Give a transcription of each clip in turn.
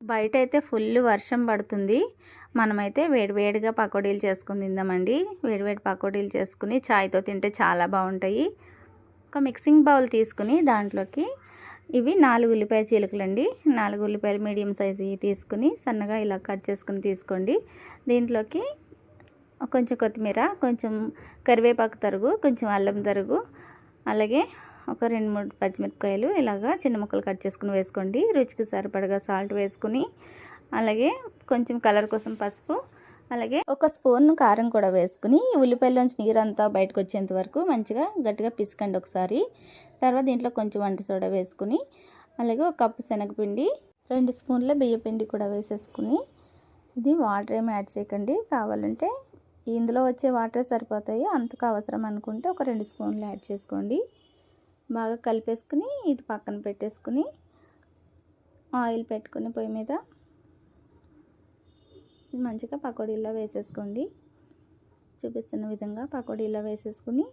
బయటైతే full వర్షం పడుతుంది. మనమైతే వేడివేడిగా పకోడీలు చేసుకొని తిందామండి. వేడివేడి పకోడీలు చేసుకుని చాయ్‌తో తింటే చాలా బాగుంటాయి. ఒక మిక్సింగ్ బౌల్ తీసుకుని దాంట్లోకి ఇవి 4 ఉల్లిపాయ చీలికలండి. 4 ఉల్లిపాయలు మీడియం సైజువి తీసుకుని సన్నగా ఇలా కట్ చేసుకుని తీసుకోండి. దీంట్లోకి కొంచెం కొత్తిమీర, కొంచెం కరివేపాకు తరుగు, కొంచెం అల్లం తరుగు, అలాగే ఒక 2, 3 పచ్చిమిరపకాయలు ఇలాగా చిన్న ముక్కలు కట్ చేసుకుని వేసుకోండి. రుచికి సరిపడగా సాల్ట్ వేసుకుని, అలాగే కొంచెం కలర్ కోసం పసుపు, అలాగే ఒక స్పూన్ కారం కూడా వేసుకుని ఉల్లిపాయలోంచి నీరంతా బయటకు వచ్చేంత వరకు మంచిగా గట్టిగా పిసకండి ఒకసారి. తర్వాత దీంట్లో కొంచెం వంట సోడా వేసుకుని, అలాగే ఒక కప్పు శనగపిండి, 2 స్పూన్ల బియ్యపిండి కూడా వేసేసుకుని, ఇది వాటర్ ఏమి యాడ్ చేయకండి. కావాలంటే ఇందులో వచ్చే వాటరే సరిపోతాయి. అంతకు అవసరం అనుకుంటే ఒక 2 స్పూన్లు యాడ్ చేసుకోండి. బాగా కలిపేసుకుని ఇది పక్కన పెట్టేసుకుని ఆయిల్ పెట్టుకుని పొయ్యి మీద మంచిగా పకోడీలా వేసేసుకోండి. చూపిస్తున్న విధంగా పకోడీలా వేసేసుకుని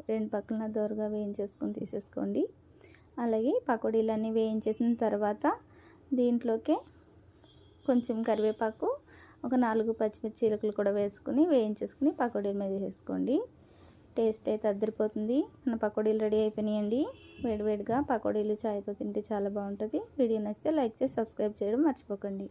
2 పక్కల దోరగా వేయించేసుకుని తీసేసుకోండి. అలాగే పకోడీలన్నీ వేయించేసిన తర్వాత దీంట్లోకి కొంచెం కరివేపాకు, ఒక 4 పచ్చిమిర్చి చీలికలు కూడా వేసుకుని వేయించేసుకుని పకోడీల మీద వేసేసుకోండి. టేస్ట్ అయితే అద్దరిపోతుంది. మన పకోడీలు రెడీ అయిపోయినాయండి. వేడివేడిగా పకోడీలు చాయ్‌తో తింటే చాలా బాగుంటుంది. వీడియో నచ్చితే లైక్ చేసి సబ్స్క్రైబ్ చేయడం మర్చిపోకండి.